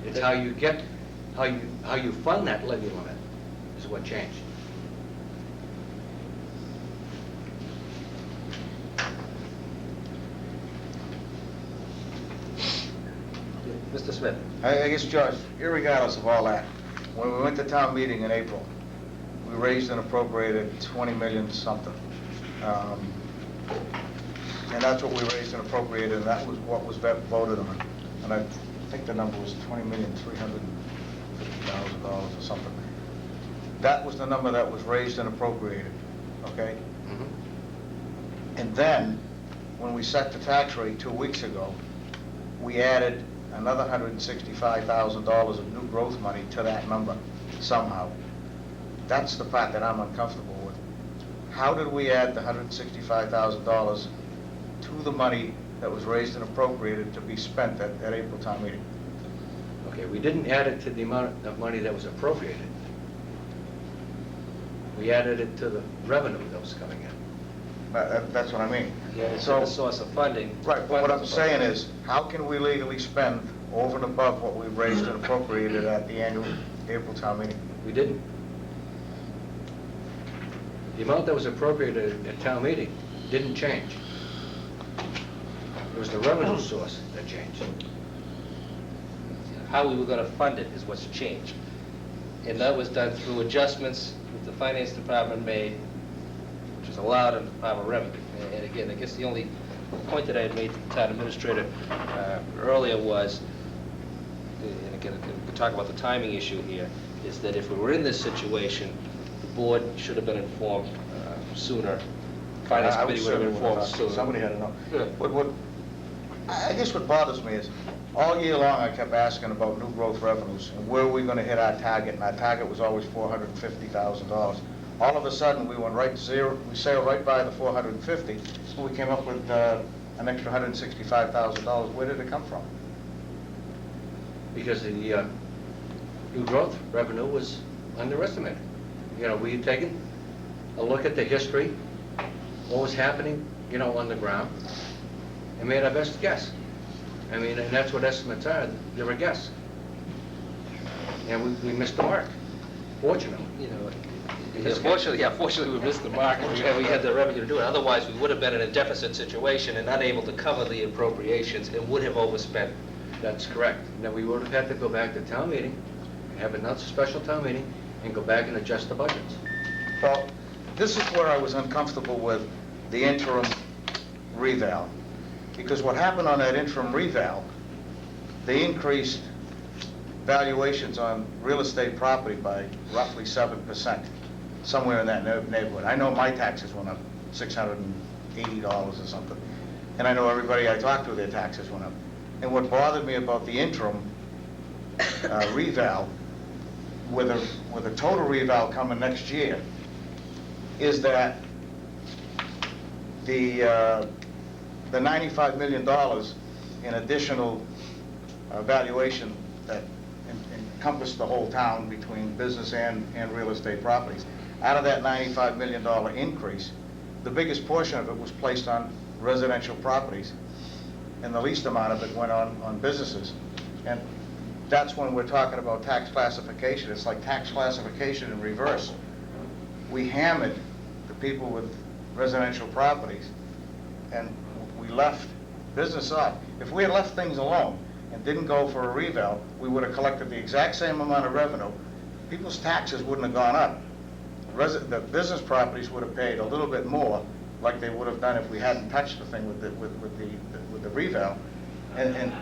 It's how you get, how you fund that levy limit is what changed. Mr. Smith. I guess, George, irregardless of all that, when we went to town meeting in April, we raised and appropriated 20 million something. And that's what we raised and appropriated, and that was what was voted on. And I think the number was $20,350,000 or something. That was the number that was raised and appropriated, okay? And then, when we set the tax rate 2 weeks ago, we added another $165,000 of new growth money to that number somehow. That's the part that I'm uncomfortable with. How did we add the $165,000 to the money that was raised and appropriated to be spent at April town meeting? Okay, we didn't add it to the amount of money that was appropriated. We added it to the revenue that was coming in. That's what I mean. Yeah, it's the source of funding. Right, but what I'm saying is, how can we legally spend over and above what we raised and appropriated at the annual April town meeting? We didn't. The amount that was appropriated at town meeting didn't change. It was the revenue source that changed. How we were going to fund it is what's changed. And that was done through adjustments that the finance department made, which is allowed in the Department of Revenue. And again, I guess the only point that I had made to the town administrator earlier was, and again, we can talk about the timing issue here, is that if we were in this situation, the board should have been informed sooner. Finance committee would have been informed sooner. Somebody had to know. Yeah. I guess what bothers me is, all year long I kept asking about new growth revenues and where are we going to hit our target, and our target was always $450,000. All of a sudden, we went right to zero, we sailed right by the 450, so we came up with an extra $165,000. Where did it come from? Because the new growth revenue was underestimated. You know, we had taken a look at the history, what was happening, you know, on the ground, and made our best guess. I mean, and that's what estimates are, they're a guess. And we missed the mark, fortunately. You know, fortunately we missed the mark, and we had the revenue to do it. Otherwise, we would have been in a deficit situation and unable to cover the appropriations and would have overspent. That's correct. Now, we would have had to go back to town meeting, have another special town meeting, and go back and adjust the budgets. Well, this is where I was uncomfortable with the interim reval. Because what happened on that interim reval, they increased valuations on real estate property by roughly 7%, somewhere in that neighborhood. I know my taxes went up $680 or something, and I know everybody I talked to, their taxes went up. And what bothered me about the interim reval, with a total reval coming next year, is that the $95 million in additional valuation that encompassed the whole town between business and real estate properties. Out of that $95 million increase, the biggest portion of it was placed on residential properties, and the least amount of it went on businesses. And that's when we're talking about tax classification. It's like tax classification in reverse. We hammered the people with residential properties, and we left business off. If we had left things alone and didn't go for a reval, we would have collected the exact same amount of revenue. People's taxes wouldn't have gone up. The business properties would have paid a little bit more, like they would have done if we hadn't touched the thing with the reval, and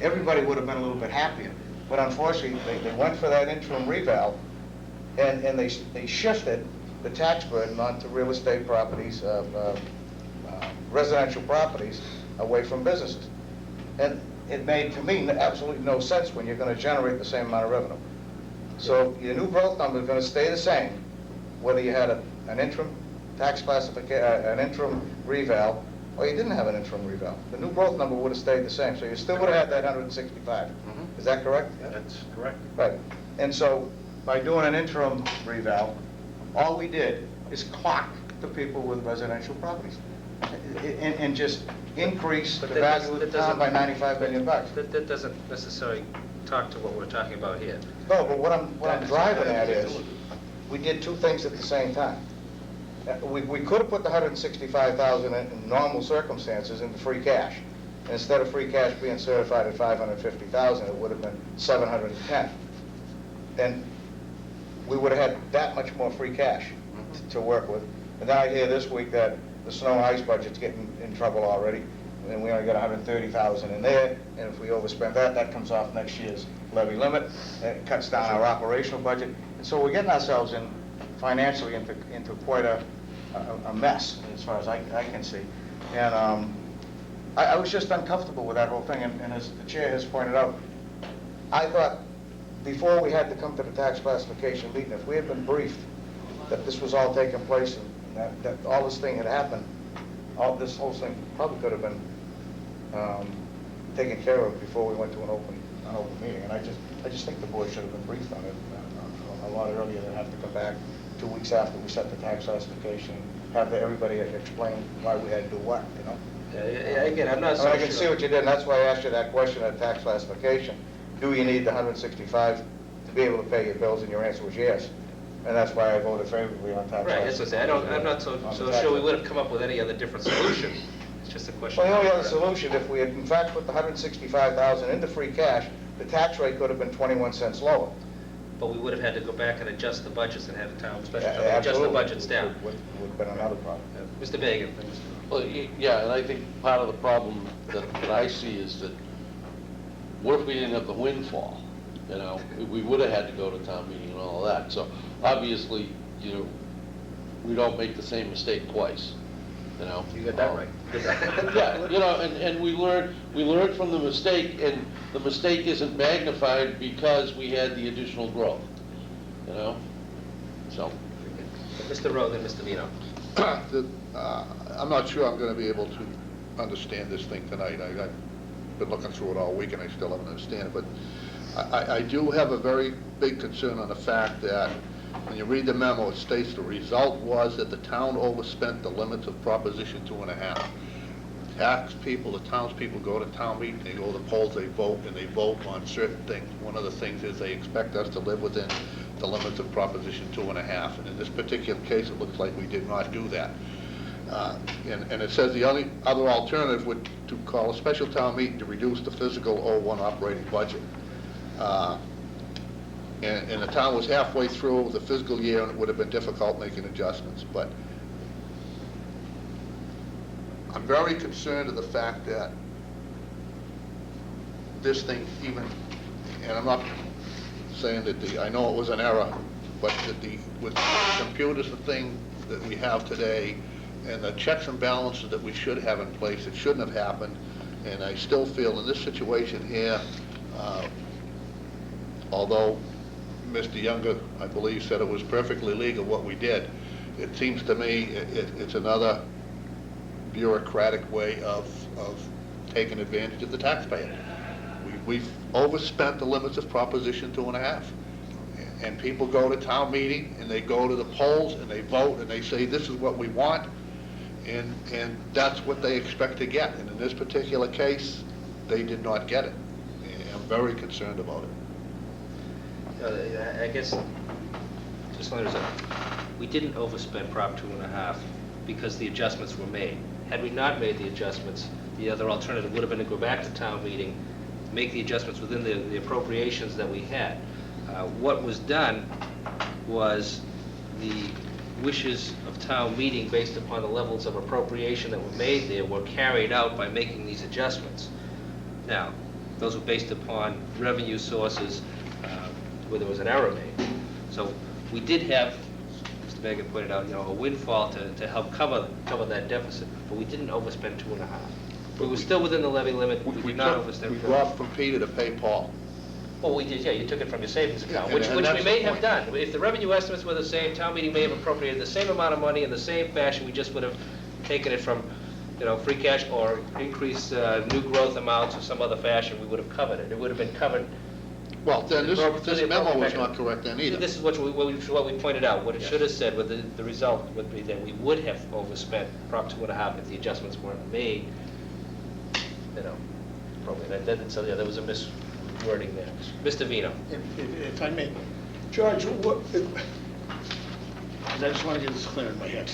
everybody would have been a little bit happier. But unfortunately, they went for that interim reval, and they shifted the tax burden onto real estate properties, residential properties, away from businesses. And it made, to me, absolutely no sense when you're going to generate the same amount of revenue. So your new growth number is going to stay the same, whether you had an interim tax classification, an interim reval, or you didn't have an interim reval. The new growth number would have stayed the same, so you still would have had that 165. Is that correct? Yeah, that's correct. Right. And so by doing an interim reval, all we did is clock the people with residential properties and just increase the value of the town by $95 million. That doesn't necessarily talk to what we're talking about here. No, but what I'm driving at is, we did two things at the same time. We could have put the $165,000 in normal circumstances into free cash. Instead of free cash being certified at $550,000, it would have been $710,000. And we would have had that much more free cash to work with. And now I hear this week that the snow and ice budget's getting in trouble already, and we only got $130,000 in there, and if we overspend that, that comes off next year's levy limit, and it cuts down our operational budget. And so we're getting ourselves in financially into quite a mess, as far as I can see. And I was just uncomfortable with that whole thing, and as the chair has pointed out, I thought before we had to come to the tax classification meeting, if we had been briefed that this was all taking place and that all this thing had happened, this whole thing probably could have been taken care of before we went to an open meeting. And I just think the board should have been briefed on it a lot earlier than have to come back 2 weeks after we set the tax classification, have everybody explain why we had to do what, you know? Again, I'm not so I sure. can see what you did, and that's why I asked you that question at tax classification. Do you need the 165 to be able to pay your bills? And your answer was yes. And that's why I voted favorably on tax Right, that's what I say. I'm not so sure we would have come up with any other different solution. It's just a question. Well, the only of- other solution, if we had in fact put the 165,000 into free cash, the tax rate could have been 21 cents lower. But we would have had to go back and adjust the budgets and have a town special town meeting adjust the Absolutely. budgets down. Would have been another problem. Mr. Bagan? Well, yeah, and I think part of the problem that I see is that, what if we didn't have the windfall? You know, we would have had to go to town meeting and all of that. So obviously, you know, we don't make the same mistake twice, you know? You got that right. Yeah, you know, and we learned from the mistake, and the mistake isn't magnified because we had the additional growth, you know? So. Mr. Rowe, then Mr. Vino. I'm not sure I'm going to be able to understand this thing tonight. I've been looking through it all week and I still haven't understand it, but I do have a very big concern on the fact that when you read the memo, it states the result was that the town overspent the limits of Proposition 2.5. The townspeople go to town meeting, they go to the polls, they vote, and they vote on certain things. One of the things is they expect us to live within the limits of Proposition 2.5, and in this particular case, it looks like we did not do that. And it says the only other alternative would to call a special town meeting to reduce the fiscal 01 operating budget. And the town was halfway through the fiscal year, and it would have been difficult making adjustments. But I'm very concerned of the fact that this thing even, and I'm not saying that I know it was an error, but that with the computers, the thing that we have today, and the checks and balances that we should have in place, it shouldn't have happened. And I still feel in this situation here, although Mr. Younger, I believe, said it was perfectly legal what we did, it seems to me it's another bureaucratic way of taking advantage of the taxpayer. We've overspent the limits of Proposition 2.5. And people go to town meeting, and they go to the polls, and they vote, and they say, this is what we want, and that's what they expect to get. And in this particular case, they did not get it. And I'm very concerned about it. I guess, just let me say, we didn't overspend Prop 2.5 because the adjustments were made. Had we not made the adjustments, the other alternative would have been to go back to town meeting, make the adjustments within the appropriations that we had. What was done was the wishes of town meeting based upon the levels of appropriation that were made there were carried out by making these adjustments. Now, those were based upon revenue sources where there was an error made. So we did have, Mr. Bagan pointed out, a windfall to help cover that deficit, but we didn't overspend 2.5. We were still within the levy limit. We did not overspend. We dropped from Peter to pay Paul. Well, we did, yeah, you took it from your savings account, Yeah, which and we that's may the have point. done. If the revenue estimates were the same, town meeting may have appropriated the same amount of money in the same fashion, we just would have taken it from, free cash or increase new growth amounts or some other fashion, we would have covered it. It would have been covered. Well, then this the memo was appropriate- not correct then either. This is what we pointed out. What it Yes. should have said, with the result would be that we would have overspent Prop 2.5 if the adjustments weren't made, appropriate. So, yeah, there was a wording there. Mr. Vino? If I may, George, I just want to get this clear in my head.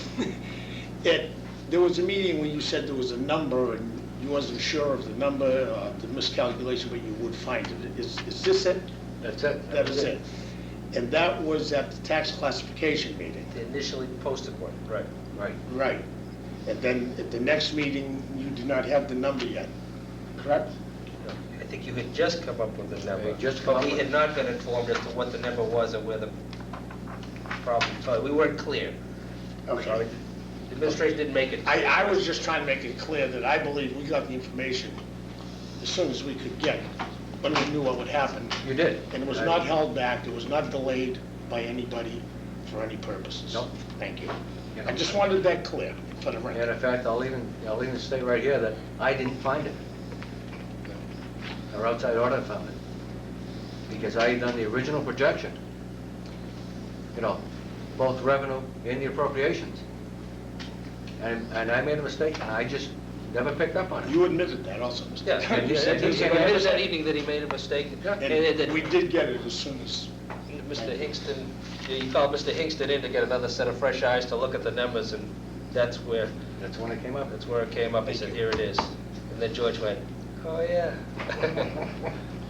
There was a meeting when you said there was a number and you wasn't sure of the number, the miscalculation, but you would find it. Is this it? That's it. That is it. And that was at the tax classification meeting? The initially posted one, right. Right. Right. And then at the next meeting, you did not have the number yet, correct? I think you had just come up with the number. had just come But up we with had not been informed as to what the number was and where the problem, so we weren't clear. Okay. The administration didn't make it. I was just trying to make it clear that I believe we got the information as soon as we could get it, when we knew what would happen. You did. And it was not held back, it was not delayed by anybody for any purposes. Nope. Thank you. Yeah. I just wanted that clear for the And in record. fact, I'll even state right here that I didn't find it. Our outside audit found it. Because I had done the original projection. Both revenue and the appropriations. And I made a mistake, and I just never picked up on it. You admitted that also, Mr. Yeah, Chairman. he said he said made a that mistake. evening that he made a mistake. Yeah. And that And we did get it as soon as, Mr. Hingston, you called Mr. Hingston in to get another set of fresh eyes to look at the numbers, and that's where That's when it came up. it came up. He said, here it is. And then George went, oh, yeah.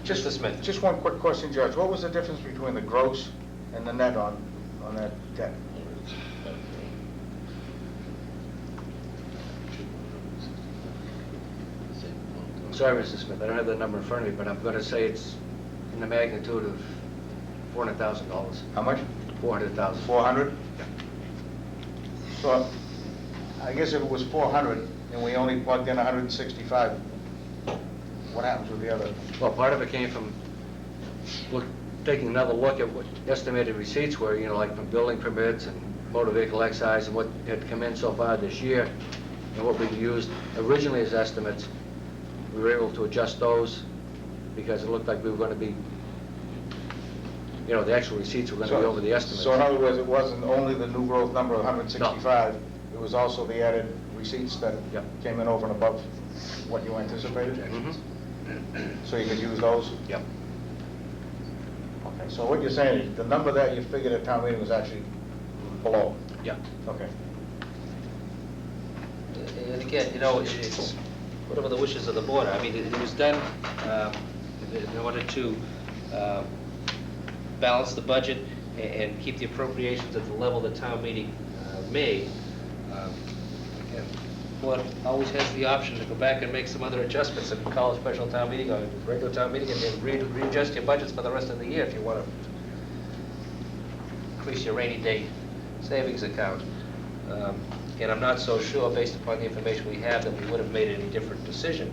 Mr. Smith? Just one quick question, George. What was the difference between the gross and the net on that debt? Sorry, Mr. Smith, I don't have the number in front of me, but I'm going to say it's in the magnitude of $400,000. How much? 400,000. 400? So, I guess if it was 400 and we only plugged in 165, what happens with the other? Well, part of it came from taking another look at what estimated receipts were, like from building permits and motor vehicle excise and what had come in so far this year, and what we used originally as estimates. We were able to adjust those because it looked like we were going to be, the actual receipts were going to be over the estimates. So in other words, it wasn't only the new growth number of 165, it was also the added receipts that Yep. came in over and above what you anticipated? Mhm. So you could use those? Yep. Okay, so what you're saying is the number that you figured at town meeting was actually below? Yeah. Okay. And again, it's whatever the wishes of the board. I mean, it was done in order to balance the budget and keep the appropriations at the level the town meeting made. Again, the board always has the option to go back and make some other adjustments and call a special town meeting or a regular town meeting and then readjust your budgets for the rest of the year if you want to increase your rainy day savings account. And I'm not so sure, based upon the information we have, that we would have made any different decision.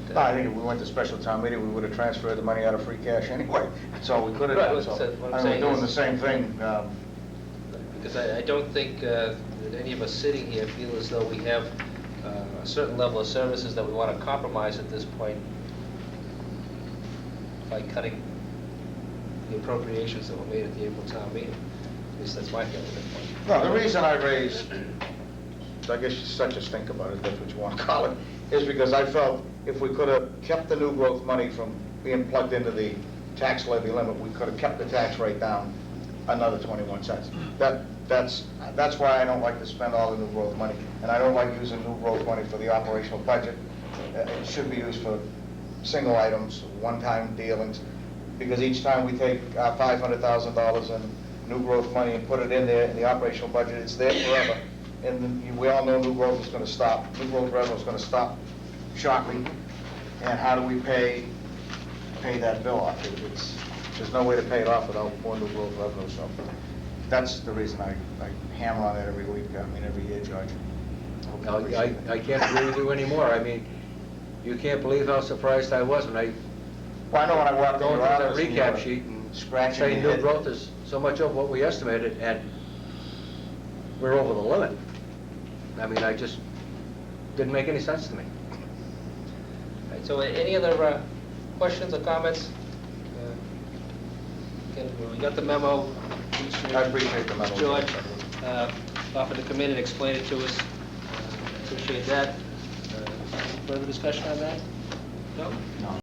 But, No, I think if we went to special town meeting, we would have transferred the money out of free cash anyway. That's all we could have Right, done. what So, I'm I mean, saying we're doing the is- same thing. Because I don't think that any of us sitting here feel as though we have a certain level of services that we want to compromise at this point by cutting the appropriations that were made at the April town meeting. At least that's my feeling at this point. No, the reason I raised, I guess you such a stink about it, that's what you want to call it, is because I felt if we could have kept the new growth money from being plugged into the tax levy limit, we could have kept the tax rate down another 21 cents. That's why I don't like to spend all the new growth money, and I don't like using new growth money for the operational budget. It should be used for single items, one-time dealings, because each time we take $500,000 in new growth money and put it in there in the operational budget, it's there forever. And we all know new growth is going to stop, new growth revenue is going to stop shortly. And how do we pay that bill off? There's no way to pay it off without more new growth revenue, so that's the reason I hammer on that every week, every year, George. I hope you appreciate it. I can't agree with you anymore. I mean, you can't believe how surprised I was when I Well, I know when I walked in going your through that office and you recap were sheet and scratching saying your new head. growth is so much over what we estimated, and we're over the limit. I mean, I just, didn't make any sense to me. All right, so any other questions or comments? Again, we got the memo. I appreciate the memo. George offered to come in and explain it to us. Appreciate that. Further discussion on that? No? No.